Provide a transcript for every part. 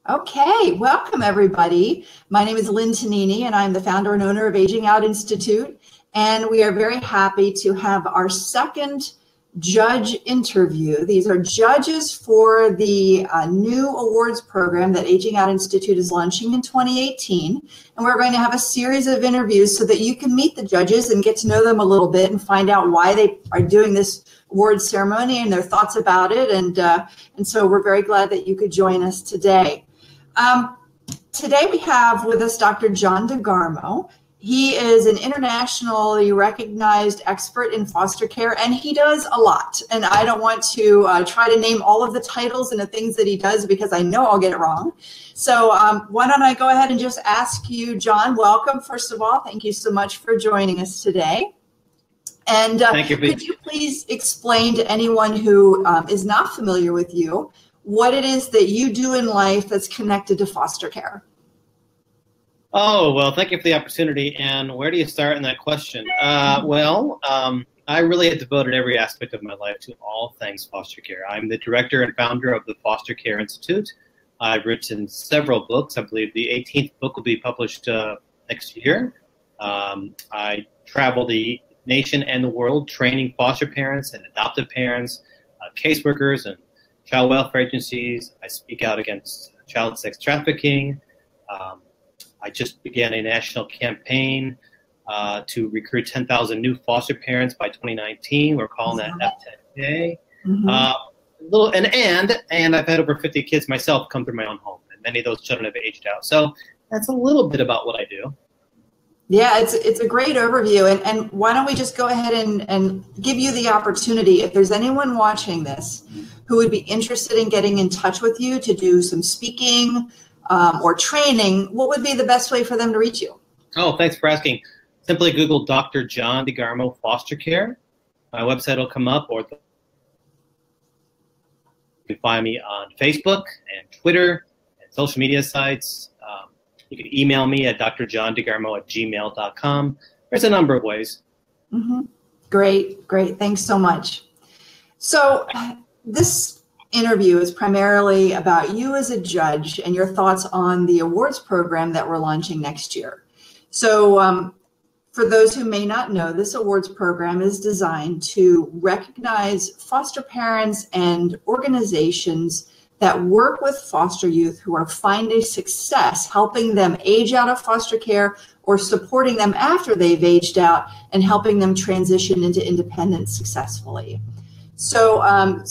Okay, welcome everybody. My name is Lynn Tonini and I'm the founder and owner of Aging Out Institute. And we are very happy to have our second judge interview. These are judges for the new awards program that Aging Out Institute is launching in 2018. And we're going to have a series of interviews so that you can meet the judges and get to know them a little bit and find out why they are doing this awards ceremony and their thoughts about it. And so we're very glad that you could join us today. Today we have with us Dr. John DeGarmo. He is an internationally recognized expert in foster care, and he does a lot. And I don't want to try to name all of the titles and the things that he does because I know I'll get it wrong. So why don't I go ahead and just ask you, John, welcome, first of all. Thank you so much for joining us today. And Thank you. Could you please explain to anyone who is not familiar with you what it is that you do in life that's connected to foster care? Oh, well, thank you for the opportunity. And where do you start in that question? I really have devoted every aspect of my life to all things foster care. I'm the director and founder of the Foster Care Institute. I've written several books. I believe the 18th book will be published next year. I travel the nation and the world training foster parents and adoptive parents, caseworkers, and child welfare agencies. I speak out against child sex trafficking. I just began a national campaign to recruit 10,000 new foster parents by 2019. We're calling that F10K. And I've had over 50 kids myself come through my own home, and many of those children have aged out. So that's a little bit about what I do. Yeah, it's a great overview. And why don't we just go ahead and give you the opportunity, if there's anyone watching this who would be interested in getting in touch with you to do some speaking or training, what would be the best way for them to reach you? Oh, thanks for asking. Simply Google Dr. John DeGarmo Foster Care. My website will come up, or you can find me on Facebook and Twitter and social media sites. You can email me at drjohndegarmo@gmail.com. There's a number of ways. Great. Thanks so much. So this interview is primarily about you as a judge and your thoughts on the awards program that we're launching next year. So for those who may not know, this awards program is designed to recognize foster parents and organizations that work with foster youth who are finding success, helping them age out of foster care or supporting them after they've aged out and helping them transition into independence successfully. So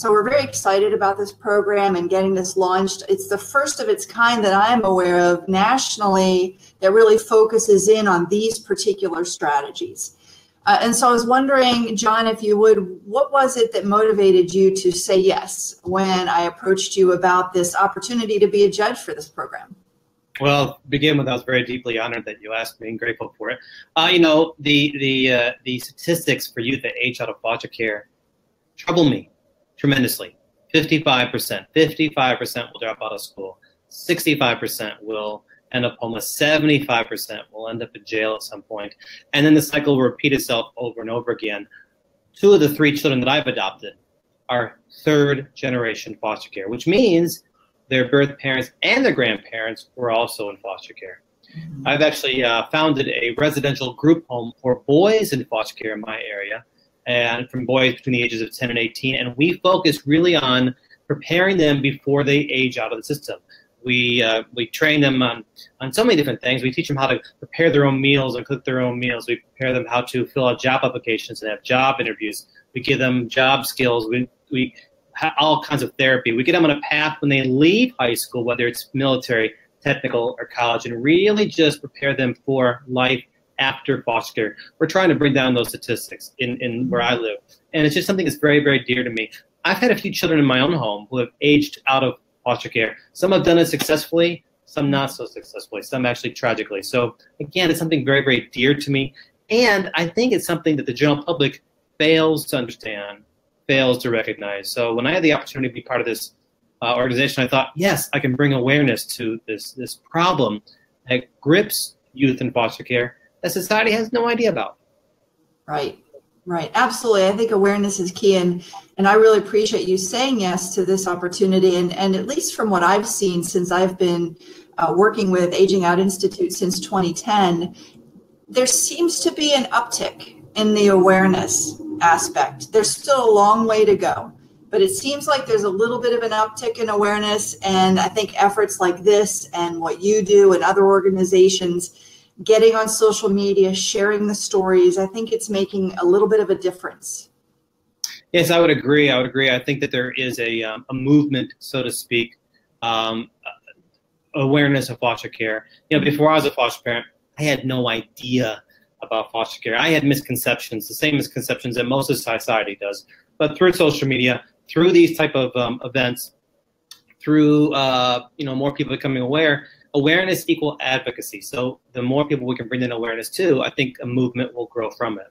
we're very excited about this program and getting this launched. It's the first of its kind that I'm aware of nationally that really focuses in on these particular strategies. And so I was wondering, John, if you would, what was it that motivated you to say yes when I approached you about this opportunity to be a judge for this program? Well, to begin with, I was very deeply honored that you asked me and grateful for it. The statistics for youth that age out of foster care trouble me tremendously. 55% will drop out of school. 65% will end up homeless. 75% will end up in jail at some point. And then the cycle will repeat itself over and over again. 2 of the 3 children that I've adopted are third generation foster care, which means their birth parents and their grandparents were also in foster care. I've actually founded a residential group home for boys in foster care in my area, and from boys between the ages of 10 and 18. And we focus really on preparing them before they age out of the system. We train them on so many different things. We teach them how to prepare their own meals and cook their own meals. We prepare them how to fill out job applications and have job interviews. We give them job skills. We have all kinds of therapy. We get them on a path when they leave high school, whether it's military, technical, or college, and really just prepare them for life after foster care. We're trying to bring down those statistics in where I live. And it's just something that's very, very dear to me. I've had a few children in my own home who have aged out of foster care. Some have done it successfully, some not so successfully, some actually tragically. So again, it's something very, very dear to me. And I think it's something that the general public fails to understand, fails to recognize. So when I had the opportunity to be part of this organization, I thought, yes, I can bring awareness to this problem that grips youth in foster care that society has no idea about. Right. Right. Absolutely. I think awareness is key. And I really appreciate you saying yes to this opportunity. And at least from what I've seen since I've been working with Aging Out Institute since 2010, there seems to be an uptick in the awareness aspect. There's still a long way to go, but it seems like there's a little bit of an uptick in awareness. And I think efforts like this and what you do and other organizations getting on social media, sharing the stories, I think it's making a little bit of a difference. Yes, I would agree. I would agree. I think that there is a movement, so to speak, awareness of foster care. You know, before I was a foster parent, I had no idea about foster care. I had misconceptions, the same misconceptions that most of society does. But through social media, through these type of events, through more people becoming aware, awareness equal advocacy. So the more people we can bring in awareness to, I think a movement will grow from it.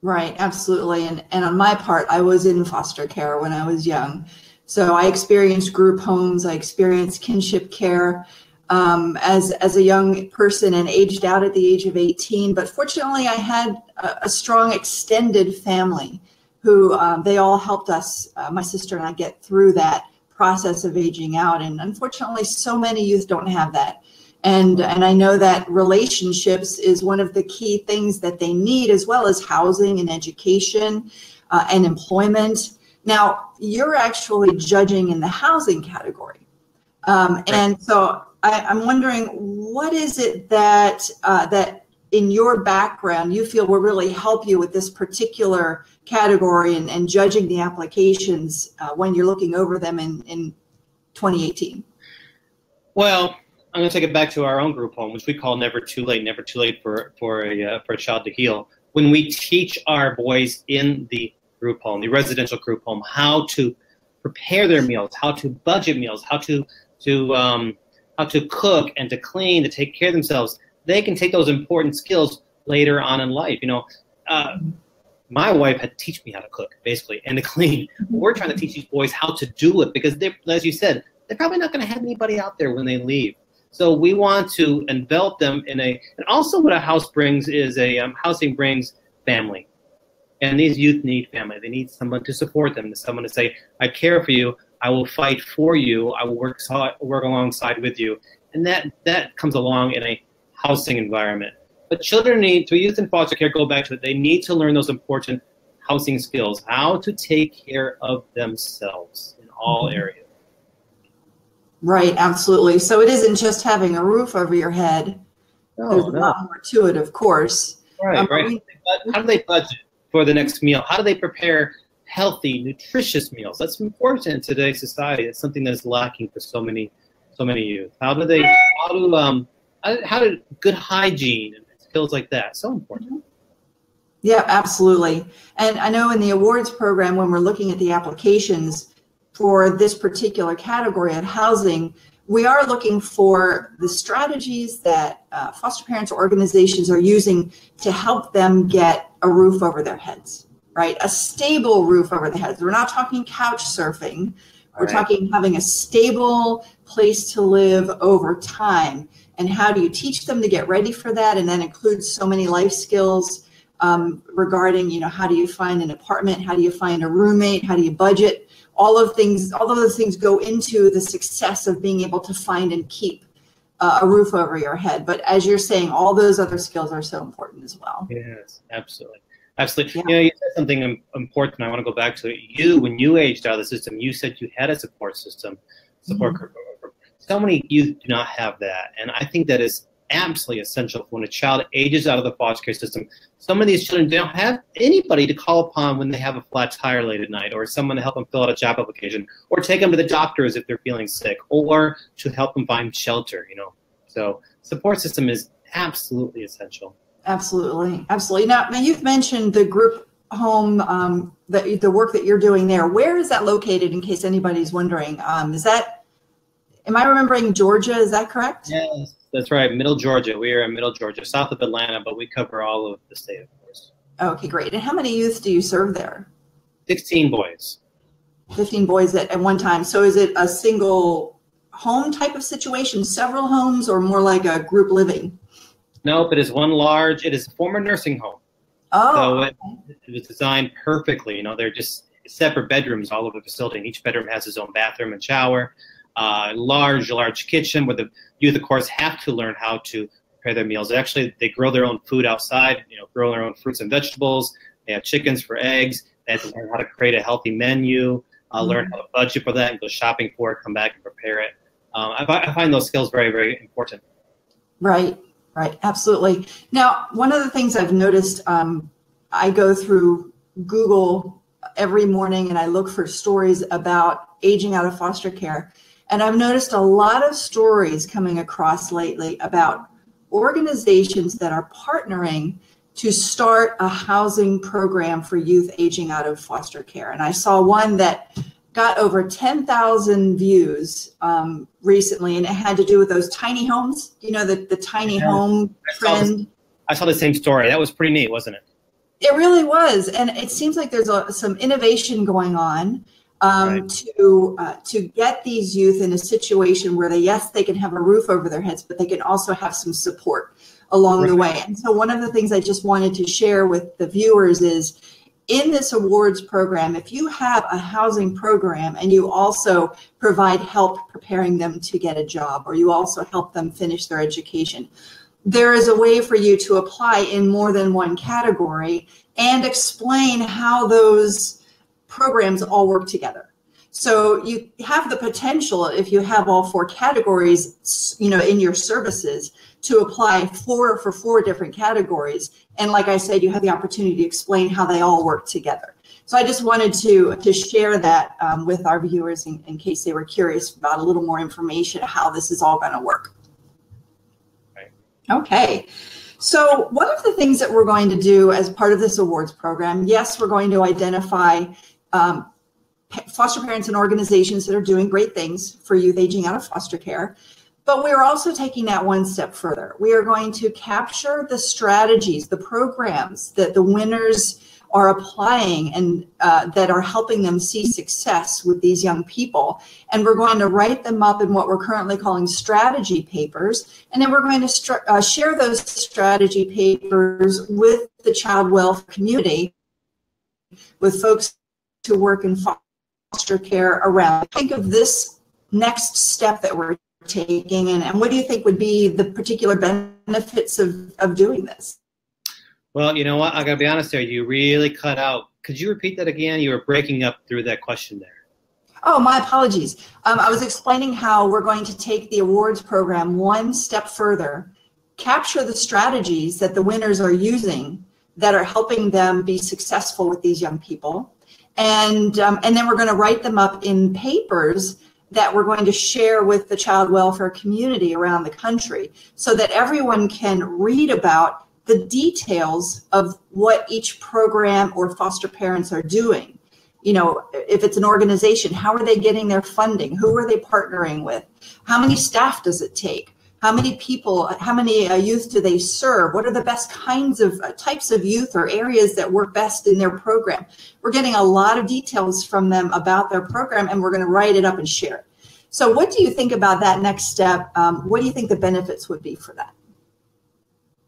Right, absolutely. And on my part, I was in foster care when I was young. So I experienced group homes, I experienced kinship care as a young person and aged out at the age of 18. But fortunately, I had a strong extended family who they all helped us, my sister and I, get through that process of aging out. And unfortunately, so many youth don't have that. And I know that relationships is one of the key things that they need, as well as housing and education and employment. Now, you're actually judging in the housing category. And so I'm wondering, what is it that in your background you feel will really help you with this particular category and judging the applications when you're looking over them in 2018? Well, I'm going to take it back to our own group home, which we call Never Too Late for a child to heal. When we teach our boys in the group home, the residential group home, how to prepare their meals, how to budget meals, how to cook and to clean, to take care of themselves, they can take those important skills later on in life. You know, my wife had to teach me how to cook, basically, and to clean. We're trying to teach these boys how to do it because, as you said, they're probably not going to have anybody out there when they leave. So we want to envelop them in and also what a house brings is housing brings family. And these youth need family. They need someone to support them, someone to say, I care for you, I will fight for you, I will work alongside with you. And that comes along in a housing environment. But children need, to youth in foster care, go back to it, they need to learn those important housing skills, how to take care of themselves in all areas. Right, absolutely. So it isn't just having a roof over your head. There's a lot more to it, of course. Right, right. How do they budget for the next meal? How do they prepare healthy, nutritious meals? That's important in today's society. It's something that's lacking for so many youth. How do good hygiene and skills like that? So important. Yeah, absolutely. And I know in the awards program, when we're looking at the applications for this particular category of housing, we are looking for the strategies that foster parents or organizations are using to help them get a roof over their heads, right? A stable roof over their heads. We're not talking couch surfing. We're talking having a stable place to live over time. And how do you teach them to get ready for that? And that includes so many life skills regarding, how do you find an apartment? How do you find a roommate? How do you budget? All of those things go into the success of being able to find and keep a roof over your head. But as you're saying, all those other skills are so important as well. Yes, absolutely. Absolutely. Yeah. You said something important. I want to go back to it. When you aged out of the system, you said you had a support system, group. So many youth do not have that. And I think that is absolutely essential when a child ages out of the foster care system. Some of these children don't have anybody to call upon when they have a flat tire late at night, or someone to help them fill out a job application, or take them to the doctors if they're feeling sick, or to help them find shelter, So support system is absolutely essential. Absolutely. Absolutely. Now you've mentioned the group home, the work that you're doing there. Where is that located, in case anybody's wondering? Am I remembering Georgia? Is that correct? Yes, that's right. Middle Georgia. We are in Middle Georgia, south of Atlanta, but we cover all of the state, of course. Okay, great. And how many youth do you serve there? 16 boys. 15 boys at one time. So is it a single home type of situation, several homes, or more like a group living? Nope, it is one large, it is a former nursing home. Oh, So it was designed perfectly. You know, they're just separate bedrooms all over the facility, and each bedroom has its own bathroom and shower. Large kitchen where the youth, of course, have to learn how to prepare their meals. Actually, they grow their own food outside, you know, grow their own fruits and vegetables. They have chickens for eggs. They have to learn how to create a healthy menu, learn how to budget for that and go shopping for it, come back and prepare it. I find those skills very, very important. Right, right, absolutely. Now, one of the things I've noticed, I go through Google every morning and I look for stories about aging out of foster care. And I've noticed a lot of stories coming across lately about organizations that are partnering to start a housing program for youth aging out of foster care. And I saw one that got over 10,000 views recently, and it had to do with those tiny homes, you know, the tiny home trend. I saw the same story. That was pretty neat, wasn't it? It really was. And it seems like there's some innovation going on Right. to get these youth in a situation where they can have a roof over their heads, but they can also have some support along the way. And so one of the things I just wanted to share with the viewers is, in this awards program, if you have a housing program and you also provide help preparing them to get a job, or you also help them finish their education, there is a way for you to apply in more than one category and explain how those programs all work together. So you have the potential, if you have all four categories, you know, in your services, to apply for 4 different categories. And like I said, you have the opportunity to explain how they all work together. So I just wanted to share that with our viewers in case they were curious about a little more information of how this is all going to work. Right. Okay. So one of the things that we're going to do as part of this awards program, yes, we're going to identify foster parents and organizations that are doing great things for youth aging out of foster care. But we're also taking that one step further. We are going to capture the strategies, the programs that the winners are applying and that are helping them see success with these young people. And we're going to write them up in what we're currently calling strategy papers. And then we're going to share those strategy papers with the child welfare community, with folks who work in foster care around. Think of this next step that we're taking, and what do you think would be the particular benefits of doing this? Well, you know what? I gotta be honest there. You really cut out. Could you repeat that again? You were breaking up through that question there. Oh, my apologies. I was explaining how we're going to take the awards program one step further, capture the strategies that the winners are using that are helping them be successful with these young people, and then we're going to write them up in papers that we're going to share with the child welfare community around the country so that everyone can read about the details of what each program or foster parents are doing. You know, if it's an organization, how are they getting their funding? Who are they partnering with? How many staff does it take? How many people, how many youth do they serve? What are the best kinds of types of youth or areas that work best in their program? We're getting a lot of details from them about their program, and we're going to write it up and share it. So what do you think about that next step? What do you think the benefits would be for that?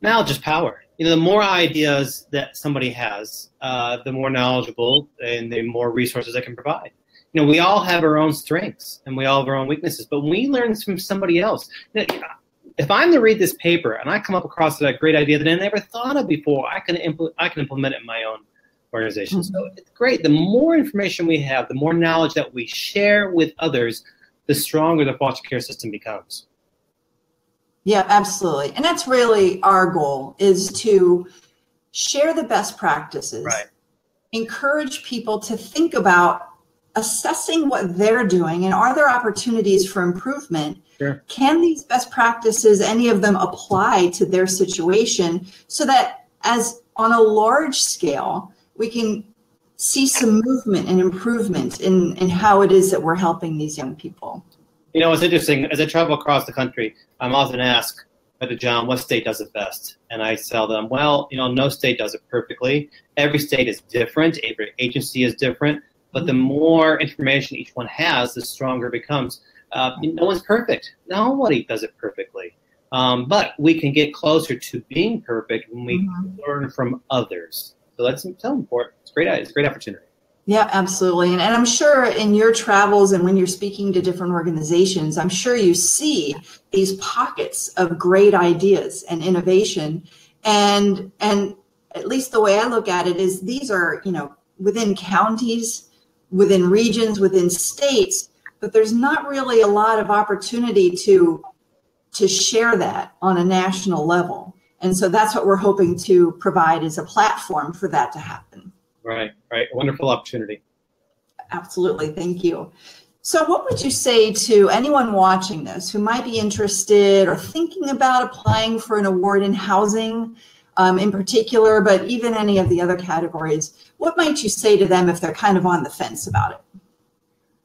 Now, just power. You know, the more ideas that somebody has, the more knowledgeable and the more resources they can provide. You know, we all have our own strengths and we all have our own weaknesses, but when we learn from somebody else, if I'm to read this paper and I come up across that great idea that I never thought of before, I can implement it in my own organization. Mm-hmm. So it's great. The more information we have, the more knowledge that we share with others, the stronger the foster care system becomes. Yeah, absolutely. And that's really our goal, is to share the best practices, right. Encourage people to think about assessing what they're doing and are there opportunities for improvement. Sure. Can these best practices, any of them, apply to their situation so that as on a large scale, we can see some movement and improvement in how it is that we're helping these young people. You know, it's interesting. As I travel across the country, I'm often asked, Brother John, what state does it best? And I tell them, well, you know, no state does it perfectly. Every state is different. Every agency is different. But the more information each one has, the stronger it becomes. No one's perfect. Nobody does it perfectly. But we can get closer to being perfect when we learn from others. So let's tell them for it. It's great. It's a great opportunity. Yeah, absolutely. And I'm sure in your travels and when you're speaking to different organizations, I'm sure you see these pockets of great ideas and innovation. And at least the way I look at it is these are, within counties, within regions, within states, but there's not really a lot of opportunity to share that on a national level. And so that's what we're hoping to provide as a platform for that to happen. Right. Wonderful opportunity. Absolutely. Thank you. So what would you say to anyone watching this who might be interested or thinking about applying for an award in housing in particular, but even any of the other categories? What might you say to them if they're kind of on the fence about it?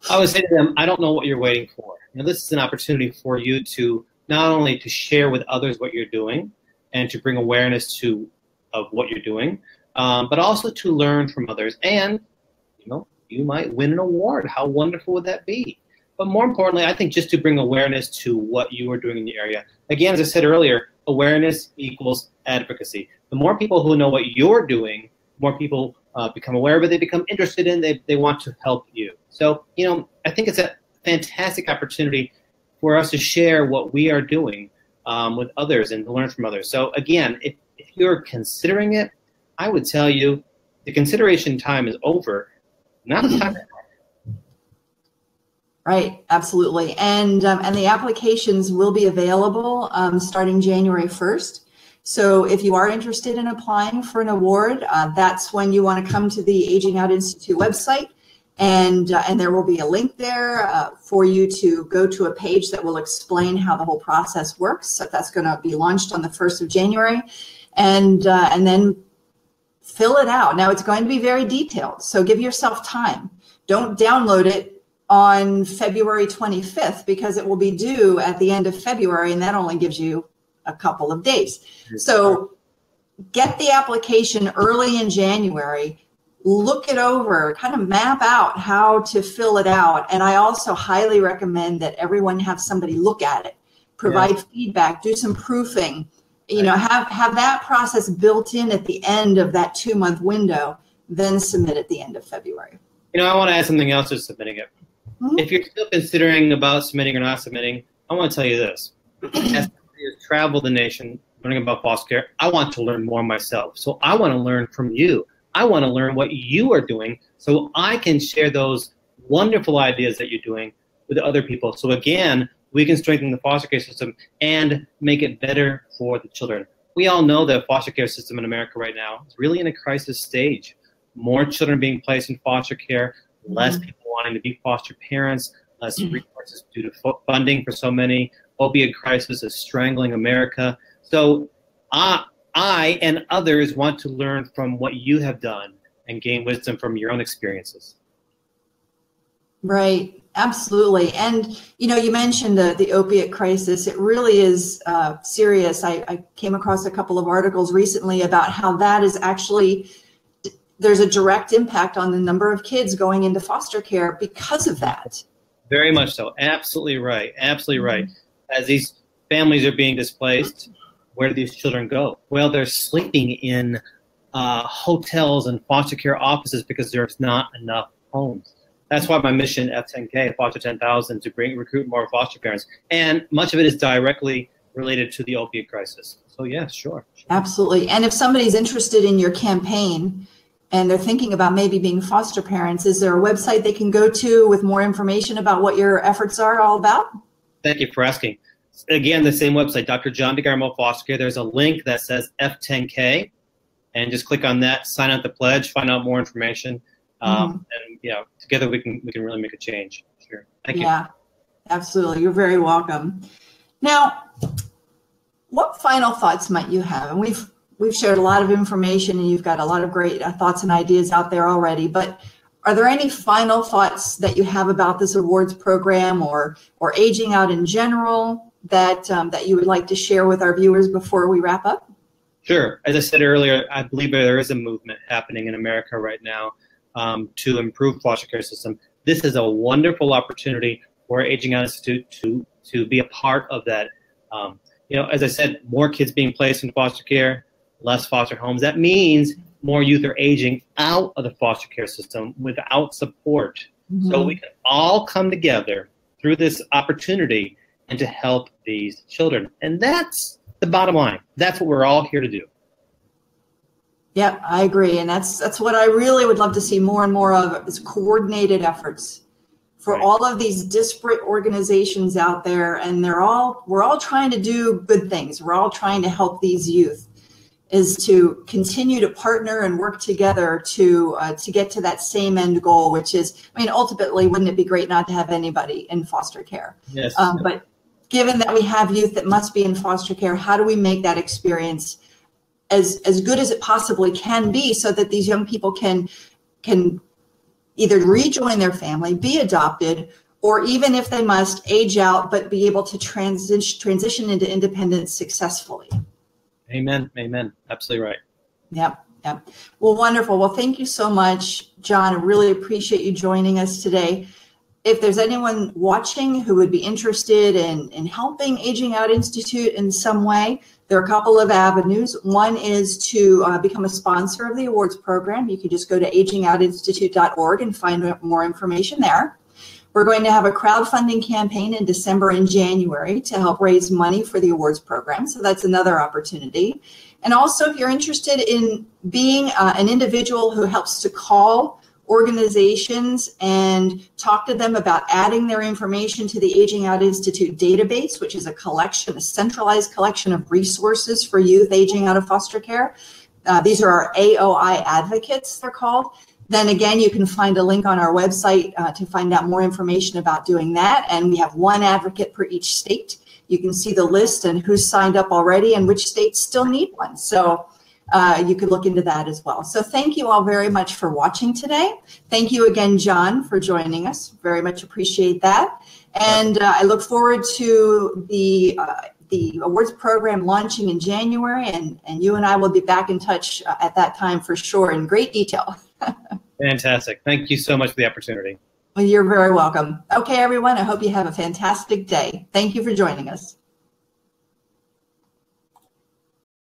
I would say to them, I don't know what you're waiting for. This is an opportunity for you to not only to share with others what you're doing and to bring awareness of what you're doing, but also to learn from others. And, you might win an award. How wonderful would that be? But more importantly, I think just to bring awareness to what you are doing in the area. Again, as I said earlier, awareness equals advocacy. The more people who know what you're doing, the more people become aware of it, they become interested in it, they want to help you. So, I think it's a fantastic opportunity for us to share what we are doing with others and to learn from others. So again, if you're considering it, I would tell you the consideration time is over. Now the time. Right, absolutely. And the applications will be available starting January 1st. So if you are interested in applying for an award, that's when you want to come to the Aging Out Institute website. And there will be a link there for you to go to a page that will explain how the whole process works. So that's going to be launched on the 1st of January. And then fill it out. Now it's going to be very detailed, so give yourself time. Don't download it on February 25th because it will be due at the end of February, and that only gives you a couple of days. So get the application early in January, look it over, kind of map out how to fill it out. And I also highly recommend that everyone have somebody look at it, provide feedback, do some proofing. Have that process built in at the end of that 2-month window, then submit at the end of February. I want to add something else to submitting it. Mm-hmm. If you're still considering about submitting or not submitting, I want to tell you this. As somebody who's traveled the nation learning about foster care, I want to learn more myself. So I want to learn from you. I want to learn what you are doing so I can share those wonderful ideas that you're doing with other people. So again, we can strengthen the foster care system and make it better for the children. We all know the foster care system in America right now is really in a crisis stage. More children being placed in foster care, less people wanting to be foster parents, less resources due to funding for so many. Opioid crisis is strangling America. So I and others want to learn from what you have done and gain wisdom from your own experiences. Right. Absolutely. And, you mentioned the opiate crisis. It really is serious. I came across a couple of articles recently about how that is actually, there's a direct impact on the number of kids going into foster care because of that. Very much so. Absolutely right. Absolutely right. As these families are being displaced, where do these children go? Well, they're sleeping in hotels and foster care offices because there's not enough homes. That's why my mission, F10K, Foster 10,000, to recruit more foster parents. And much of it is directly related to the opiate crisis. So yeah, sure. Absolutely. And if somebody's interested in your campaign and they're thinking about maybe being foster parents, is there a website they can go to with more information about what your efforts are all about? Thank you for asking. Again, the same website, Dr. John DeGarmo Foster Care. There's a link that says F10K, and just click on that, sign out the pledge, find out more information. And together we can really make a change. Sure. Thank you. Yeah, absolutely. You're very welcome. Now, what final thoughts might you have? And we've shared a lot of information, and you've got a lot of great thoughts and ideas out there already. But are there any final thoughts that you have about this awards program or aging out in general that you would like to share with our viewers before we wrap up? Sure. As I said earlier, I believe there is a movement happening in America right now to improve foster care system. This is a wonderful opportunity for Aging Out Institute to be a part of that. As I said, more kids being placed in foster care, less foster homes. That means more youth are aging out of the foster care system without support. Mm-hmm. So we can all come together through this opportunity and to help these children. And that's the bottom line. That's what we're all here to do. Yeah, I agree. And that's what I really would love to see more and more of, is coordinated efforts for all of these disparate organizations out there. And we're all trying to do good things. We're all trying to help these youth, is to continue to partner and work together to get to that same end goal, which is, I mean, ultimately, wouldn't it be great not to have anybody in foster care? Yes. But given that we have youth that must be in foster care, how do we make that experience as good as it possibly can be, so that these young people can either rejoin their family, be adopted, or even if they must, age out, but be able to transition into independence successfully. Amen. Amen. Absolutely right. Yep. Yep. Well, wonderful. Well, thank you so much, John. I really appreciate you joining us today. If there's anyone watching who would be interested in helping Aging Out Institute in some way, there are a couple of avenues. One is to become a sponsor of the awards program. You can just go to agingoutinstitute.org and find more information there. We're going to have a crowdfunding campaign in December and January to help raise money for the awards program. So that's another opportunity. And also, if you're interested in being an individual who helps to call organizations and talk to them about adding their information to the Aging Out Institute database, which is a centralized collection of resources for youth aging out of foster care. These are our AOI advocates, they're called. Then again, you can find a link on our website to find out more information about doing that. And we have one advocate per each state. You can see the list and who's signed up already and which states still need one. So you could look into that as well. So thank you all very much for watching today. Thank you again, John, for joining us. Very much appreciate that. And I look forward to the awards program launching in January, and you and I will be back in touch at that time for sure in great detail. Fantastic. Thank you so much for the opportunity. Well, you're very welcome. Okay, everyone, I hope you have a fantastic day. Thank you for joining us.